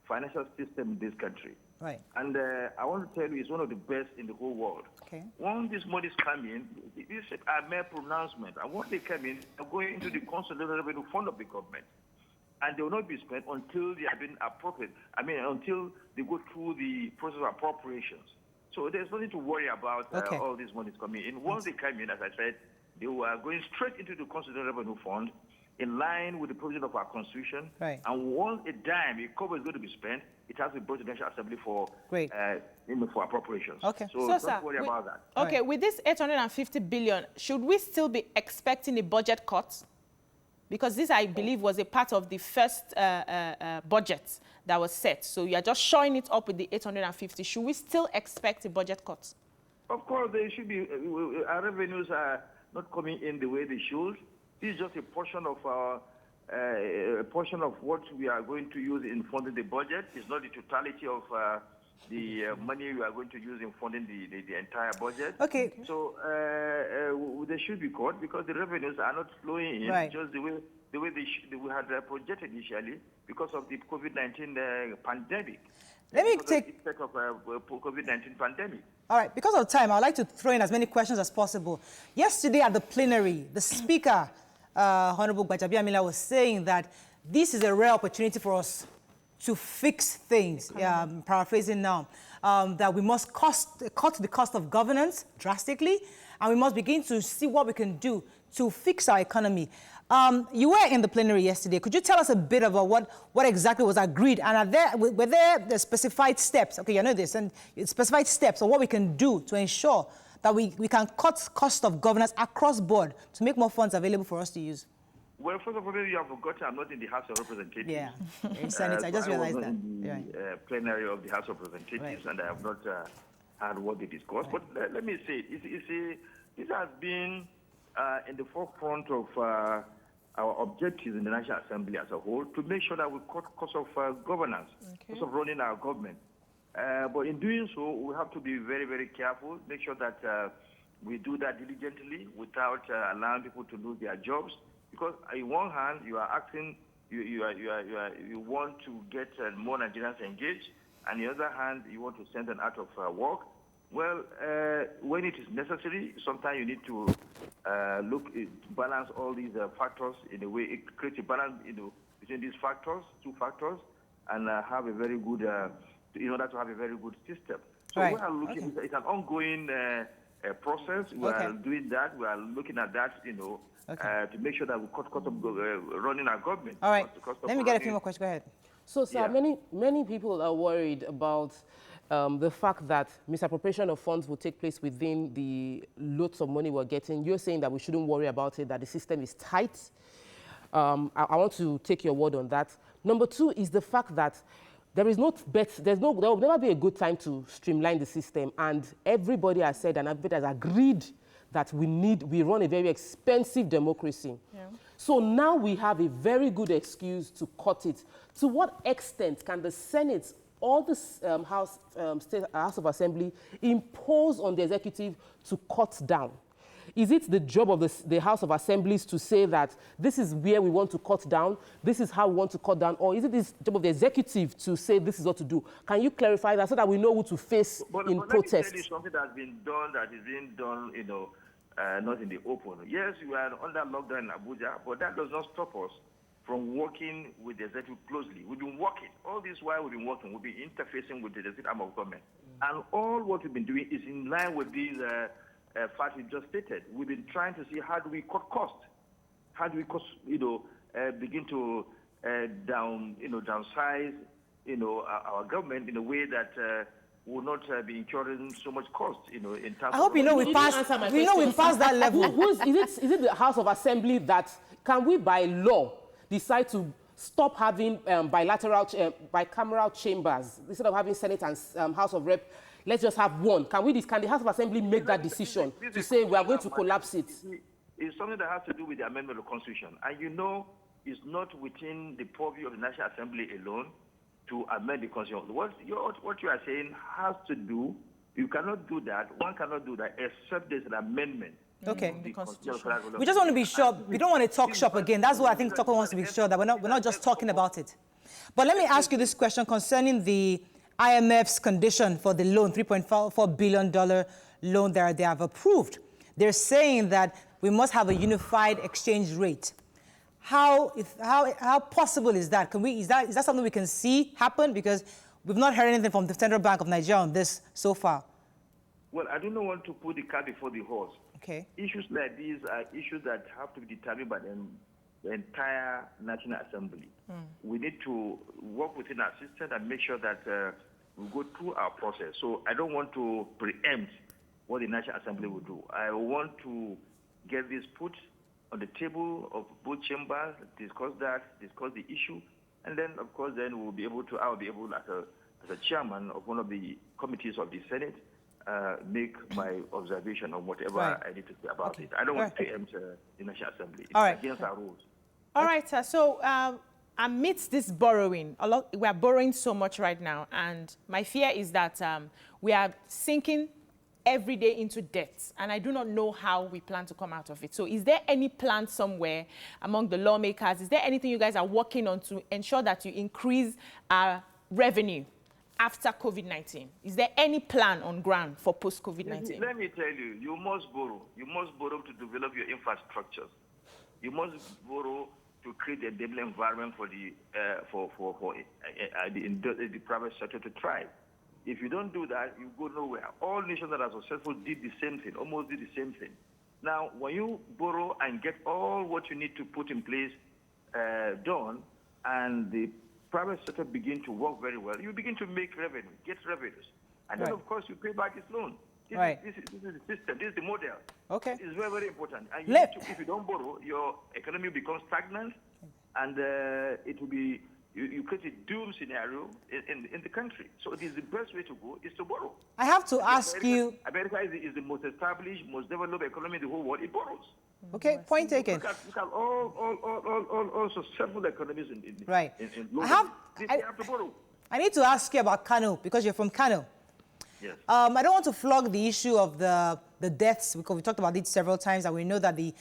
financial system in this country. Right. And I want to tell you, it's one of the best in the whole world. Okay. Once these monies come in, this is a mere pronouncement. And once they come in, they're going into the consolidated revenue fund of the government. And they will not be spent until they have been appropriate. I mean, until they go through the process of appropriations. So there's nothing to worry about all these monies coming in. Once they come in, as I said, they were going straight into the consolidated revenue fund in line with the provision of our constitution. Right. And once a dime, a kobo is going to be spent, it has to be brought to the National Assembly for for appropriations. Okay. So don't worry about that. Okay, with this 850 billion, should we still be expecting a budget cut? Because this, I believe, was a part of the first budget that was set. So you are just showing it up with the 850. Should we still expect a budget cut? Of course, there should be. Our revenues are not coming in the way they should. This is just a portion of what we are going to use in funding the budget. It's not the totality of the money we are going to use in funding the entire budget. Okay. So they should be cut because the revenues are not flowing in just the way we had projected initially because of the COVID-19 pandemic. Let me take effect of COVID-19 pandemic. All right, because of time, I'd like to throw in as many questions as possible. Yesterday at the plenary, the Speaker, Honorable Gbajabiamila, was saying that this is a rare opportunity for us to fix things, paraphrasing now, that we must cut the cost of governance drastically, and we must begin to see what we can do to fix our economy. You were in the plenary yesterday. Could you tell us a bit about what exactly was agreed? And were there the specified steps? Okay, you know this, and specified steps on what we can do to ensure that we can cut cost of governance across board to make more funds available for us to use? Well, first of all, maybe you have forgotten I'm not in the House of Representatives. Yeah, in Senate. I just realized that. I was in the plenary of the House of Representatives, and I have not heard what they discussed. But let me say, this has been in the forefront of our objectives in the National Assembly as a whole to make sure that we cut cost of governance, cost of running our government. But in doing so, we have to be very, very careful, make sure that we do that diligently without allowing people to lose their jobs. Because on one hand, you are acting, you want to get more Nigerians engaged, and on the other hand, you want to send them out of work. Well, when it is necessary, sometimes you need to balance all these factors in a way, it creates a balance between these factors, two factors, and have a very good, in order to have a very good system. So we are looking, it's an ongoing process. We are doing that. We are looking at that, to make sure that we cut cost of running our government. All right. Let me get a few more questions. Go ahead. So, sir, many people are worried about the fact that misappropriation of funds will take place within the loads of money we're getting. You're saying that we shouldn't worry about it, that the system is tight. I want to take your word on that. Number two is the fact that there will never be a good time to streamline the system. And everybody has said, and everybody has agreed that we run a very expensive democracy. Yeah. So now we have a very good excuse to cut it. To what extent can the Senate or the House of Assembly impose on the executive to cut down? Is it the job of the House of Assemblies to say that this is where we want to cut down, this is how we want to cut down, or is it the job of the executive to say this is what to do? Can you clarify that so that we know who to face in protest? Let me tell you something that's been done, that is being done, not in the open. Yes, we are under lockdown in Abuja, but that does not stop us from working with the executive closely. We've been working. All this while we've been working, we've been interfacing with the executive arm of government. And all what we've been doing is in line with these facts we just stated. We've been trying to see how do we cut costs? How do we begin to downsize, our government in a way that will not be incurring so much cost, in terms. I hope we passed that level. Is it the House of Assembly that can we by law decide to stop having bicameral chambers instead of having Senate and House of Rep? Let's just have one. Can the House of Assembly make that decision to say we are going to collapse it? It's something that has to do with the amendment of the Constitution. And it's not within the purview of the National Assembly alone to amend the Constitution. What you are saying has to do, you cannot do that, one cannot do that except there's an amendment. Okay. We just want to be sure. We don't want to talk shop again. That's what I think Toko wants to be sure that we're not just talking about it. But let me ask you this question concerning the IMF's condition for the loan, $3.4 billion loan that they have approved. They're saying that we must have a unified exchange rate. How possible is that? Is that something we can see happen? Because we've not heard anything from the Central Bank of Nigeria on this so far. Well, I do not want to put the cart before the horse. Okay. Issues like these are issues that have to be determined by the entire National Assembly. We need to work within our system and make sure that we go through our process. So I don't want to preempt what the National Assembly will do. I want to get this put on the table of both chambers, discuss the issue, and then, of course, I'll be able, as a chairman of one of the committees of the Senate, make my observation on whatever I need to say about it. I don't want to preempt the National Assembly. It's against our rules. All right, sir. So amidst this borrowing, we are borrowing so much right now, and my fear is that we are sinking every day into debt, and I do not know how we plan to come out of it. So is there any plan somewhere among the lawmakers? Is there anything you guys are working on to ensure that you increase our revenue after COVID-19? Is there any plan on ground for post-COVID-19? Let me tell you, you must borrow. You must borrow to develop your infrastructures. You must borrow to create a enabling environment for the private sector to thrive. If you don't do that, you go nowhere. All nations that are successful did the same thing, almost did the same thing. Now, when you borrow and get all what you need to put in place done, and the private sector begin to work very well, you begin to make revenue, get revenues. And then, of course, you pay back this loan. This is the system. This is the model. Okay. It's very, very important. And if you don't borrow, your economy becomes stagnant, and it will be, you create a doom scenario in the country. So it is the best way to go is to borrow. I have to ask you. America is the most established, most developed economy in the whole world. It borrows. Okay, point taken. Look at all successful economies in I have to borrow. I need to ask you about Kano, because you're from Kano. Yes. I don't want to flog the issue of the deaths, because we talked about it several times, and we know that the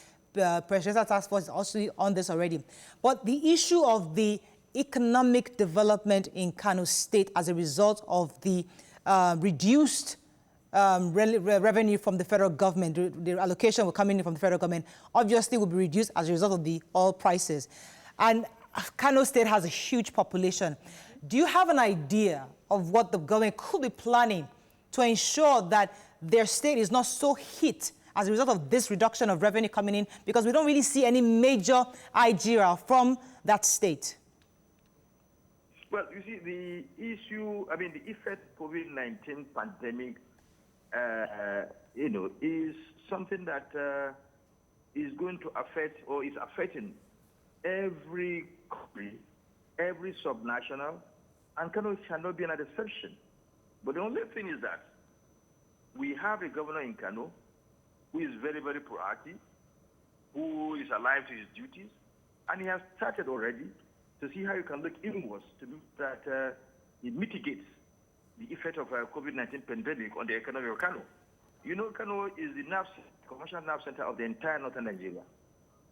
Presidential Task Force is also on this already. But the issue of the economic development in Kano State as a result of the reduced revenue from the federal government, the allocation will come in from the federal government, obviously will be reduced as a result of the oil prices. And Kano State has a huge population. Do you have an idea of what the government could be planning to ensure that their state is not so hit as a result of this reduction of revenue coming in? Because we don't really see any major IGR from that state. Well, you see, the issue, I mean, the effect COVID-19 pandemic, is something that is going to affect or is affecting every country, every subnational, and Kano cannot be an exception. But the only thing is that we have a governor in Kano who is very, very proactive, who is alive to his duties, and he has started already to see how you can look inwards to do that it mitigates the effect of COVID-19 pandemic on the economy of Kano. You know, Kano is the commercial nerve center of the entire northern Nigeria.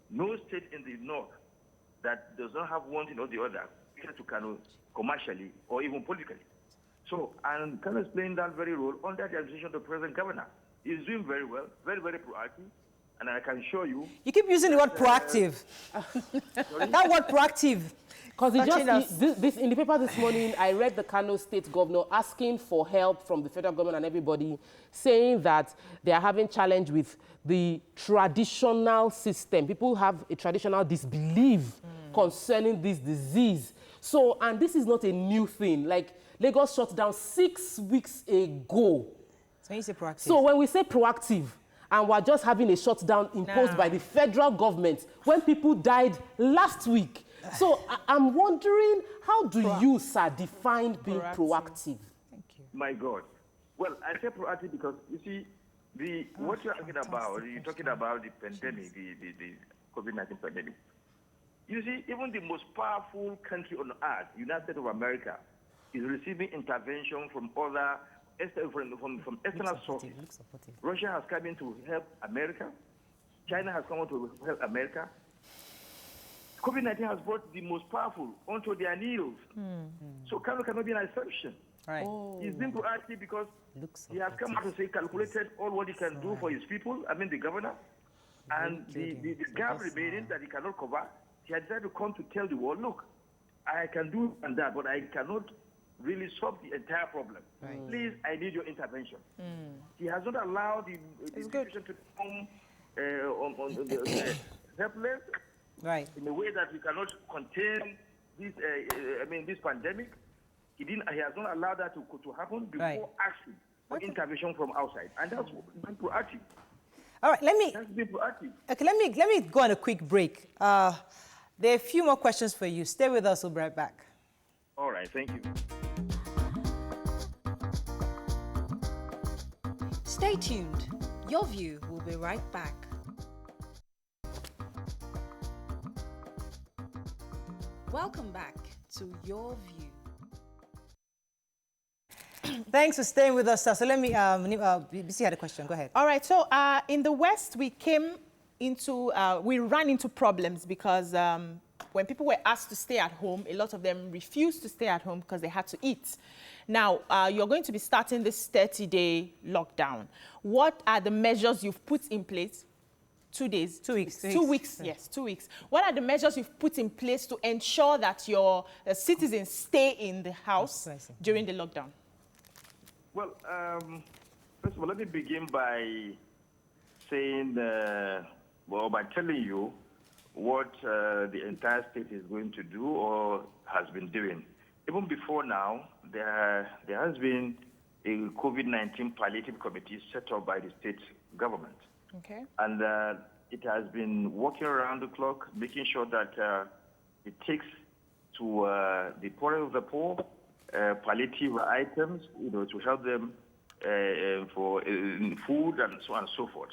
No state in the north that does not have one thing or the other to Kano commercially or even politically. So, and Kano is playing that very role under the administration of the present governor. He's doing very well, very, very proactive. And I can show you. You keep using the word proactive. That word proactive. Because in the paper this morning, I read the Kano state governor asking for help from the federal government and everybody, saying that they are having challenge with the traditional system. People have a traditional disbelief concerning this disease. So, and this is not a new thing. Like, Lagos shut down 6 weeks ago. So you say proactive. So when we say proactive, and we're just having a shutdown imposed by the federal government when people died last week. So I'm wondering, how do you, sir, define being proactive? Thank you. My God. Well, I say proactive because, you see, what you're talking about the pandemic, the COVID-19 pandemic. You see, even the most powerful country on earth, United States of America, is receiving intervention from other from external sources. Russia has come in to help America. China has come in to help America. COVID-19 has brought the most powerful onto their knees. So Kano cannot be an exception. Right. He's been proactive because he has come out to say calculated all what he can do for his people, I mean the governor, and the gap remaining that he cannot cover. He had decided to come to tell the world, look, I can do and that, but I cannot really solve the entire problem. Right. Please, I need your intervention. He has not allowed the situation to become helpless, right, in a way that we cannot contain this. This pandemic. He has not allowed that to happen before asking for intervention from outside, and that's been proactive. All right, That's been proactive. Okay, let me go on a quick break. There are a few more questions for you. Stay with us. We'll be right back. All right, thank you. Stay tuned. Your View will be right back. Welcome back to Your View. Thanks for staying with us, sir. So let me, BC had a question. Go ahead. All right. So in the West, we ran into problems because when people were asked to stay at home, a lot of them refused to stay at home because they had to eat. Now, you're going to be starting this 30-day lockdown. What are the measures you've put in place? 2 days? 2 weeks. 2 weeks, yes, 2 weeks. What are the measures you've put in place to ensure that your citizens stay in the house during the lockdown? Well, first of all, let me begin by saying, by telling you what the entire state is going to do or has been doing. Even before now, there has been a COVID-19 palliative committee set up by the state government. Okay. And it has been working around the clock, making sure that it takes to the poor of the poor palliative items, to help them for food and so on and so forth.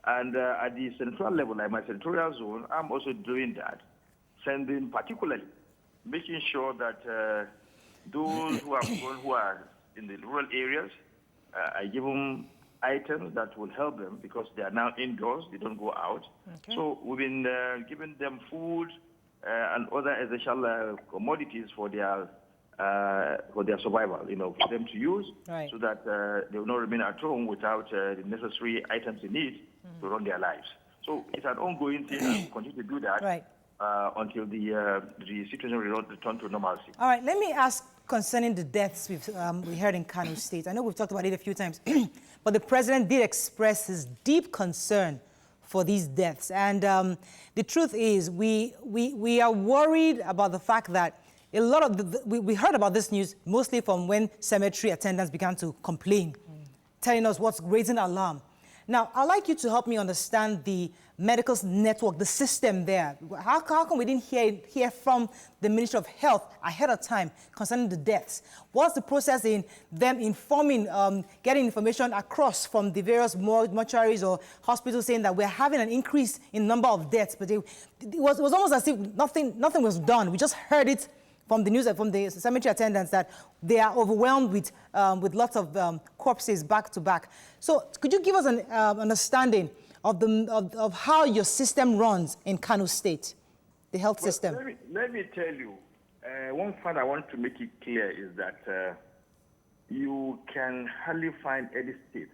And at the central level, like my senatorial zone, I'm also doing that, sending particularly, making sure that those who are in the rural areas, I give them items that will help them because they are now indoors, they don't go out. Okay. So we've been giving them food and other essential commodities for their survival, for them to use, so that they will not remain at home without the necessary items they need to run their lives. So it's an ongoing thing, and we'll continue to do that until the situation will return to normalcy. All right, let me ask concerning the deaths we heard in Kano State. I know we've talked about it a few times, but the president did express his deep concern for these deaths. And the truth is, we are worried about the fact that a lot of we heard about this news mostly from when cemetery attendants began to complain, telling us what's raising alarm. Now, I'd like you to help me understand the medical network, the system there. How come we didn't hear from the Ministry of Health ahead of time concerning the deaths? What's the process in them informing, getting information across from the various mortuaries or hospitals saying that we're having an increase in number of deaths? But it was almost as if nothing was done. We just heard it from the news, from the cemetery attendants, that they are overwhelmed with lots of corpses back to back. So could you give us an understanding of how your system runs in Kano State, the health system? Let me tell you, one fact I want to make it clear is that you can hardly find any state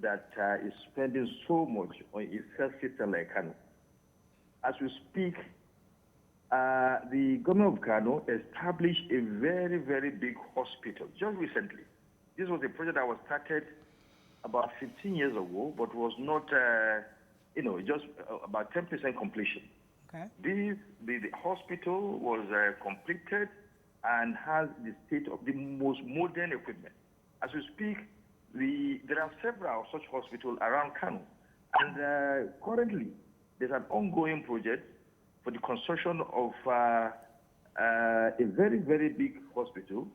that is spending so much on its health system like Kano. As we speak, the government of Kano established a very, very big hospital just recently. This was a project that was started about 15 years ago, but was not, just about 10% completion. Okay. The hospital was completed and has the state of the most modern equipment. As we speak, there are several such hospitals around Kano. And currently, there's an ongoing project for the construction of a very, very big hospital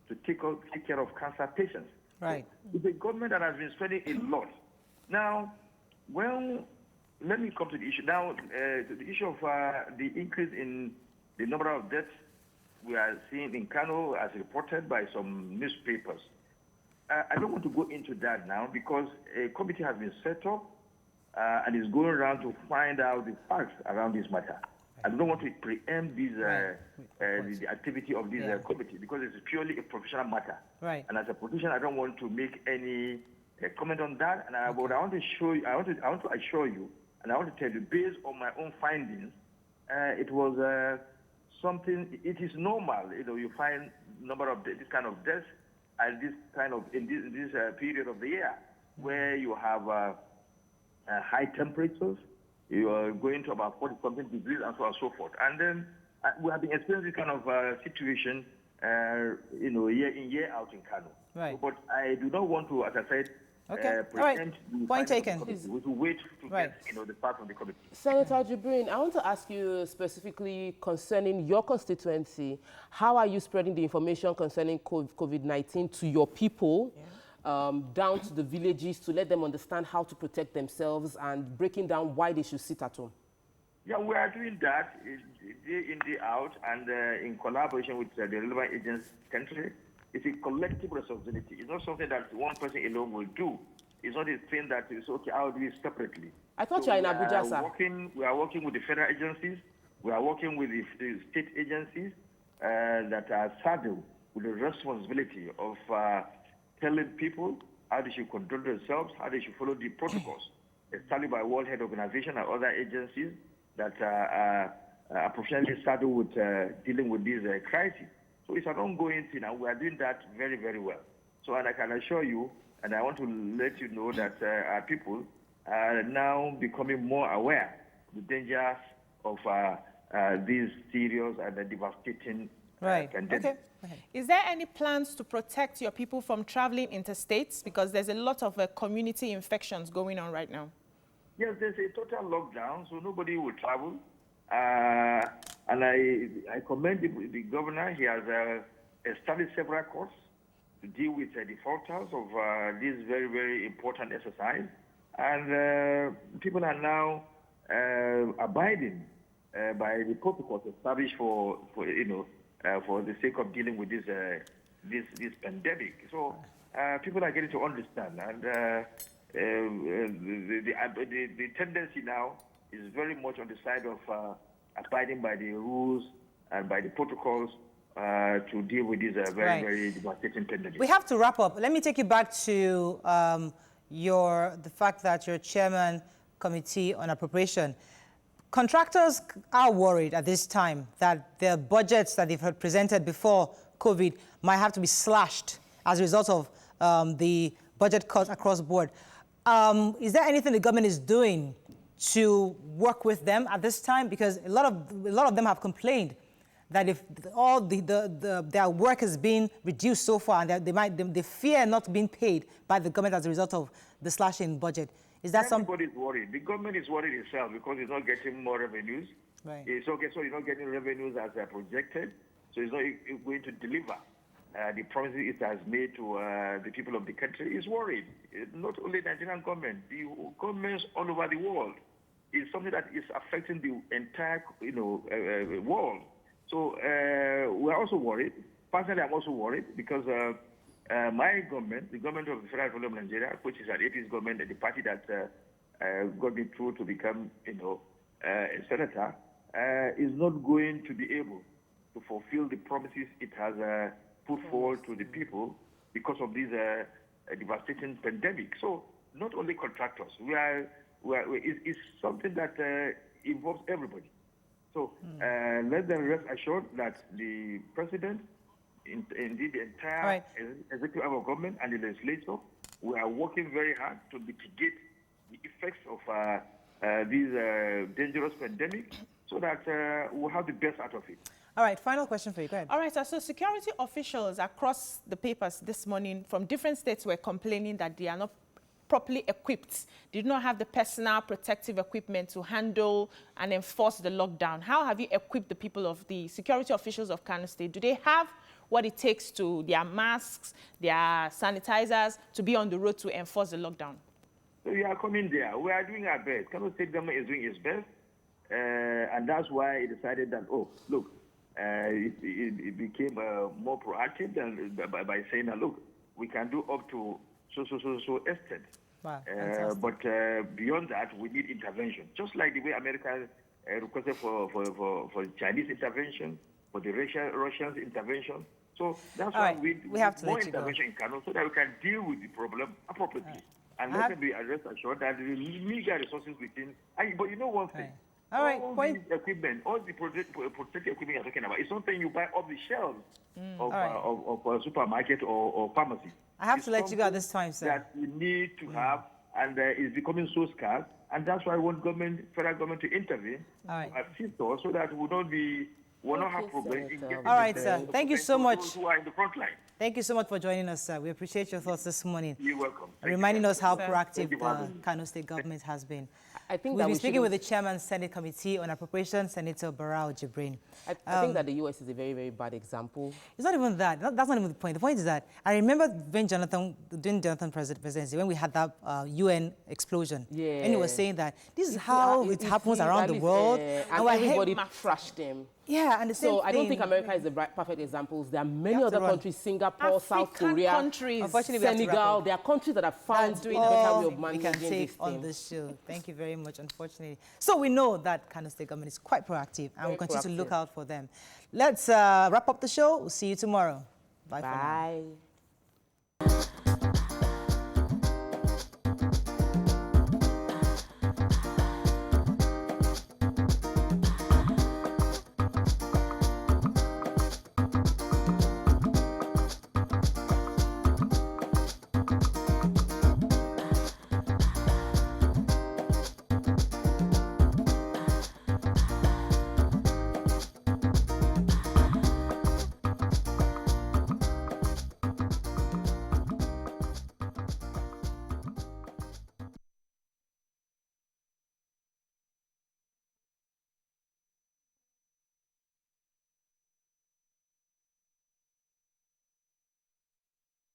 to take care of cancer patients. Right. So it's a government that has been spending a lot. Now, let me come to the issue. Now, the issue of the increase in the number of deaths we are seeing in Kano as reported by some newspapers. I don't want to go into that now because a committee has been set up and is going around to find out the facts around this matter. I don't want to preempt the activity of this committee because it's purely a professional matter. Right. And as a politician, I don't want to make any comment on that. And what I want to show you, I want to assure you, and I want to tell you, based on my own findings, it was something. It is normal, you find number of this kind of deaths at this kind of in this period of the year, where you have high temperatures. You are going to about 40-something degrees and so on and so forth. And then we have been experiencing this kind of situation, year in, year out in Kano. Right. So, but I do not want to, as I said, okay. All right. Point taken. We will wait to get, the part from the committee. Senator Jibrin, I want to ask you specifically concerning your constituency. How are you spreading the information concerning COVID-19 to your people? Yeah. Down to the villages to let them understand how to protect themselves and breaking down why they should sit at home? Yeah, we are doing that day in, day out, and in collaboration with the relevant agencies country. It's a collective responsibility. It's not something that one person alone will do. It's not a thing that is, okay, I'll do it separately. I thought you were in Abuja, sir. We are working with the federal agencies. We are working with the state agencies that are saddled with the responsibility of telling people how they should control themselves, how they should follow the protocols established by World Health Organization and other agencies that are professionally saddled with dealing with this crisis. So it's an ongoing thing, and we are doing that very, very well. So, and I can assure you, and I want to let you know that our people are now becoming more aware of the dangers of these serious and devastating pandemic. Okay. Is there any plans to protect your people from traveling interstates? Because there's a lot of community infections going on right now. Yes, there's a total lockdown, so nobody will travel. And I commend the governor. He has established several courts to deal with the defaulters of this very, very important exercise. And people are now abiding by the protocols established for the sake of dealing with this pandemic. So people are getting to understand, and the tendency now is very much on the side of abiding by the rules and by the protocols to deal with this very, very devastating pandemic. We have to wrap up. Let me take you back to the fact that you're chairman committee on appropriation. Contractors are worried at this time that their budgets that they've presented before COVID might have to be slashed as a result of the budget cuts across the board. Is there anything the government is doing to work with them at this time? Because a lot of them have complained that if all their work is being reduced so far, and that they fear not being paid by the government as a result of the slashing in budget. Is that something? Everybody's worried. The government is worried itself because it's not getting more revenues. Right. It's okay, so it's not getting revenues as projected, so it's not going to deliver the promises it has made to the people of the country. Is worried. Not only the Nigerian government, the governments all over the world. It's something that is affecting the entire, world. So we're also worried. Personally, I'm also worried because my government, the government of the Federal Republic of Nigeria, which is an AP's government, the party that got me through to become, a senator, is not going to be able to fulfill the promises it has put forward to the people because of this devastating pandemic. So not only contractors, it's something that involves everybody. So let them rest assured that the president, indeed the entire executive arm of government and the legislature, we are working very hard to mitigate the effects of this dangerous pandemic so that we'll have the best out of it. All right, final question for you. Go ahead. All right, sir. So security officials across the papers this morning from different states were complaining that they are not properly equipped, did not have the personal protective equipment to handle and enforce the lockdown. How have you equipped the people of the security officials of Kano State? Do they have what it takes to their masks, their sanitizers, to be on the road to enforce the lockdown? So we are coming there. We are doing our best. Kano State government is doing its best. And that's why it decided that, it became more proactive than by saying that, look, we can do up to so extent. Wow, but beyond that, we need intervention. Just like the way America requested for Chinese intervention, for the Russians intervention. So that's why we have to more intervention in Kano so that we can deal with the problem appropriately. And let them be rest assured that the legal resources within. But you know one thing. All right. All the equipment, all the protective equipment you're talking about, it's something you buy off the shelves of a supermarket or pharmacy. I have to let you go at this time, sir. That we need to have, and it's becoming so scarce, and that's why I want federal government to intervene, to assist us, so that we will not have problems. All right, sir. Thank you so much. Who are in the front line. Thank you so much for joining us, sir. We appreciate your thoughts this morning. You're welcome. Reminding us how proactive the Kano State government has been. I think we'll be speaking with the Chairman Senate Committee on Appropriation, Senator Barao Jibrin. I think that the U.S. is a very, very bad example. It's not even that. That's not even the point. The point is that I remember when during Jonathan presidency, when we had that UN explosion, and he was saying that this is how it happens around the world. And everybody trashed them. Yeah, and the same thing. I don't think America is the perfect example. There are many other countries, Singapore, South Korea, Senegal. There are countries that have found doing a better way of managing this thing. We can take on this show. Thank you very much, unfortunately. So we know that Kano State government is quite proactive, and we'll continue to look out for them. Let's wrap up the show. We'll see you tomorrow. Bye. For now.